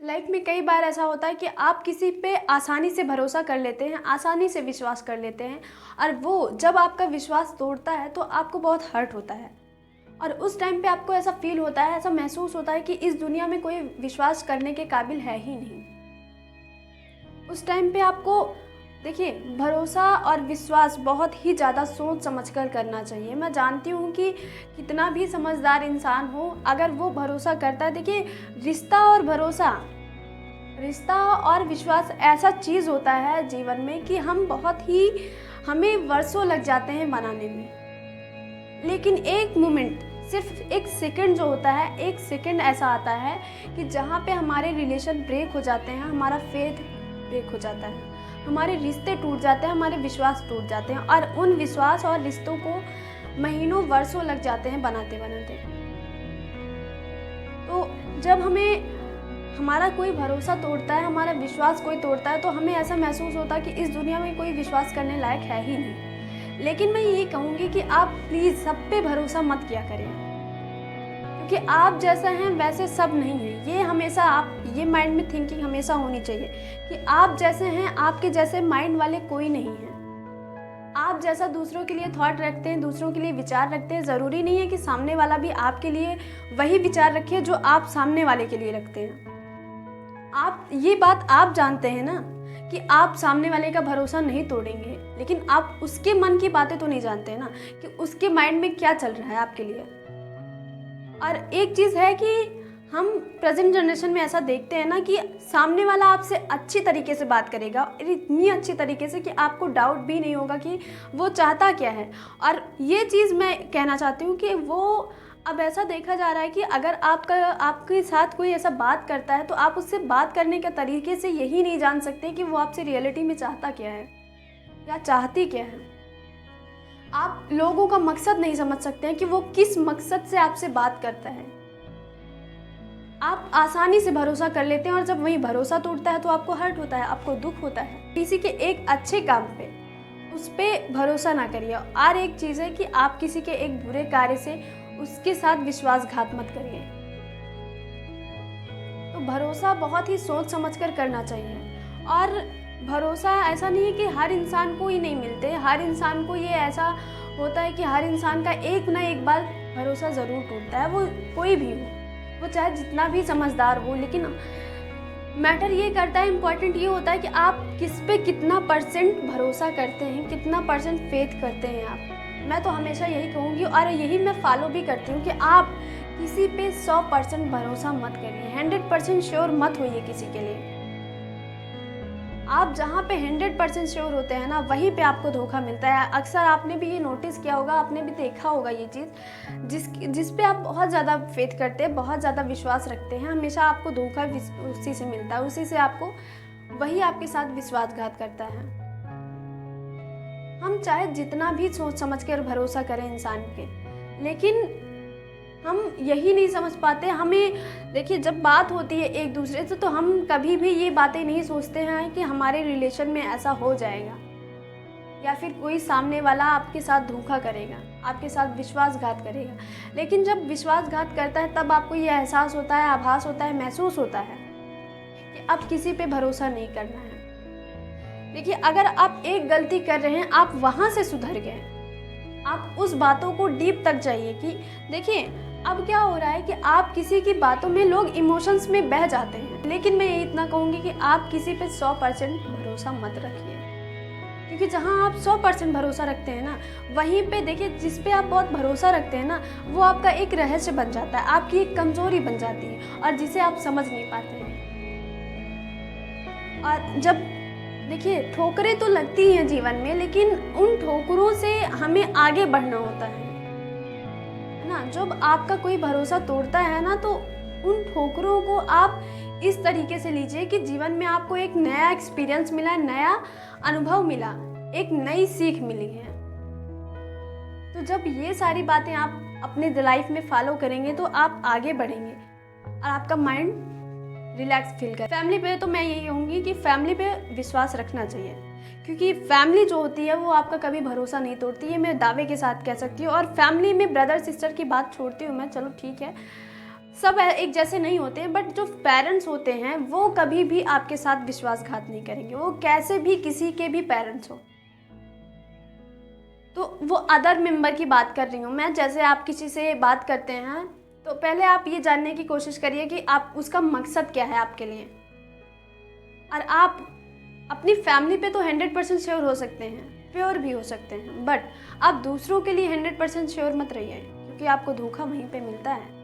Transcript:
Life में कई बार ऐसा होता है कि आप किसी पे आसानी से भरोसा कर लेते हैं, आसानी से विश्वास कर लेते हैं और वो जब आपका विश्वास तोड़ता है तो आपको बहुत हर्ट होता है। और उस टाइम पे आपको ऐसा फील होता है, ऐसा महसूस होता है कि इस दुनिया में कोई विश्वास करने के काबिल है ही नहीं। उस टाइम पे आपको देखिए, भरोसा और विश्वास बहुत ही ज़्यादा सोच समझकर करना चाहिए। मैं जानती हूँ कि कितना भी समझदार इंसान हो, अगर वो भरोसा करता है, देखिए रिश्ता और विश्वास ऐसा चीज़ होता है जीवन में कि हमें वर्षों लग जाते हैं बनाने में। लेकिन एक मोमेंट, सिर्फ एक सेकंड जो होता है, एक सेकंड ऐसा आता है कि जहाँ पे हमारे रिलेशन ब्रेक हो जाते हैं, हमारा फेथ ब्रेक हो जाता है, हमारे रिश्ते टूट जाते हैं, हमारे विश्वास टूट जाते हैं और उन विश्वास और रिश्तों को महीनों वर्षों लग जाते हैं बनाते बनाते। तो जब हमारा कोई भरोसा तोड़ता है, हमारा विश्वास कोई तोड़ता है, तो हमें ऐसा महसूस होता है कि इस दुनिया में कोई विश्वास करने लायक है ही नहीं। लेकिन मैं ये कहूँगी कि आप प्लीज़ सब पे भरोसा मत किया करें, क्योंकि आप जैसा हैं वैसे सब नहीं हैं। ये माइंड में थिंकिंग हमेशा होनी चाहिए कि आप जैसे हैं, आपके जैसे माइंड वाले कोई नहीं है। आप जैसा दूसरों के लिए थॉट रखते हैं, दूसरों के लिए विचार रखते हैं, ज़रूरी नहीं है कि सामने वाला भी आपके लिए वही विचार रखे जो आप सामने वाले के लिए रखते हैं। ये बात आप जानते हैं ना कि आप सामने वाले का भरोसा नहीं तोड़ेंगे, लेकिन आप उसके मन की बातें तो नहीं जानते ना कि उसके माइंड में क्या चल रहा है आपके लिए। और एक चीज़ है कि हम प्रेजेंट जनरेशन में ऐसा देखते हैं ना कि सामने वाला आपसे अच्छी तरीके से बात करेगा, इतनी अच्छी तरीके से कि आपको डाउट भी नहीं होगा कि वो चाहता क्या है। और ये चीज़ मैं कहना चाहती हूँ कि वो अब ऐसा देखा जा रहा है कि अगर आपके साथ कोई ऐसा बात करता है तो आप उससे बात करने के तरीके से यही नहीं जान सकते कि वो आपसे रियलिटी में चाहता क्या है या चाहती क्या है। आप लोगों का मकसद नहीं समझ सकते हैं कि वो किस मकसद से आपसे बात करता है। आप आसानी से भरोसा कर लेते हैं और जब वही भरोसा टूटता है तो आपको हर्ट होता है, आपको दुख होता है। किसी के एक अच्छे काम पे उस पर भरोसा ना करिए। और एक चीज़ है कि आप किसी के एक बुरे कार्य से उसके साथ विश्वासघात मत करिए। तो भरोसा बहुत ही सोच समझकर करना चाहिए। और भरोसा ऐसा नहीं है कि हर इंसान को ही नहीं मिलते, हर इंसान को ये ऐसा होता है कि हर इंसान का एक ना एक बार भरोसा ज़रूर टूटता है, वो कोई भी हो, वो चाहे जितना भी समझदार हो। लेकिन मैटर ये करता है, इम्पॉर्टेंट ये होता है कि आप किस पे कितना परसेंट भरोसा करते हैं, कितना परसेंट फेथ करते हैं आप। मैं तो हमेशा यही कहूँगी और यही मैं फॉलो भी करती हूँ कि आप किसी पे 100% भरोसा मत करिए, 100% श्योर मत होइए किसी के लिए। आप जहाँ पे 100% श्योर होते हैं ना, वहीं पे आपको धोखा मिलता है। अक्सर आपने भी ये नोटिस किया होगा, आपने भी देखा होगा ये चीज़, जिस पे आप बहुत ज़्यादा फेथ करते हैं, बहुत ज़्यादा विश्वास रखते हैं, हमेशा आपको धोखा उसी से मिलता है, उसी से वही आपके साथ विश्वासघात करता है। हम चाहे जितना भी सोच समझ कर भरोसा करें इंसान पे, लेकिन हम यही नहीं समझ पाते। हमें देखिए, जब बात होती है एक दूसरे से तो हम कभी भी ये बातें नहीं सोचते हैं कि हमारे रिलेशन में ऐसा हो जाएगा या फिर कोई सामने वाला आपके साथ धोखा करेगा, आपके साथ विश्वासघात करेगा। लेकिन जब विश्वासघात करता है तब आपको ये एहसास होता है, आभास होता है, महसूस होता है कि अब किसी पे भरोसा नहीं करना है। देखिए, अगर आप एक गलती कर रहे हैं, आप वहाँ से सुधर गए, आप उस बातों को डीप तक जाइए कि देखिए अब क्या हो रहा है कि आप किसी की बातों में, लोग इमोशंस में बह जाते हैं। लेकिन मैं ये इतना कहूँगी कि आप किसी पे 100% भरोसा मत रखिए, क्योंकि जहाँ आप 100% भरोसा रखते हैं ना, वहीं पे देखिए जिस पे आप बहुत भरोसा रखते हैं ना, वो आपका एक रहस्य बन जाता है, आपकी एक कमजोरी बन जाती है और जिसे आप समझ नहीं पाते हैं। और जब देखिए, ठोकरें तो लगती हैं जीवन में, लेकिन उन ठोकरों से हमें आगे बढ़ना होता है ना। जब आपका कोई भरोसा तोड़ता है ना, तो उन ठोकरों को आप इस तरीके से लीजिए कि जीवन में आपको एक नया एक्सपीरियंस मिला, नया अनुभव मिला, एक नई सीख मिली है। तो जब ये सारी बातें आप अपने लाइफ में फॉलो करेंगे तो आप आगे बढ़ेंगे और आपका माइंड रिलैक्स फील कर। फैमिली पे तो मैं यही कहूँगी कि फैमिली पे विश्वास रखना चाहिए, क्योंकि फैमिली जो होती है वो आपका कभी भरोसा नहीं तोड़ती है, मैं दावे के साथ कह सकती हूँ। और फैमिली में ब्रदर सिस्टर की बात छोड़ती हूँ मैं, चलो ठीक है, सब एक जैसे नहीं होते, बट जो पेरेंट्स होते हैं वो कभी भी आपके साथ विश्वासघात नहीं करेंगे, वो कैसे भी किसी के भी पेरेंट्स हो। तो वो अदर मेंबर की बात कर रही हूँ मैं। जैसे आप किसी से बात करते हैं तो पहले आप ये जानने की कोशिश करिए कि आप उसका मकसद क्या है आपके लिए। और आप अपनी फैमिली पे तो 100% श्योर हो सकते हैं, प्योर भी हो सकते हैं, बट आप दूसरों के लिए 100% श्योर मत रहिए, क्योंकि आपको धोखा वहीं पे मिलता है।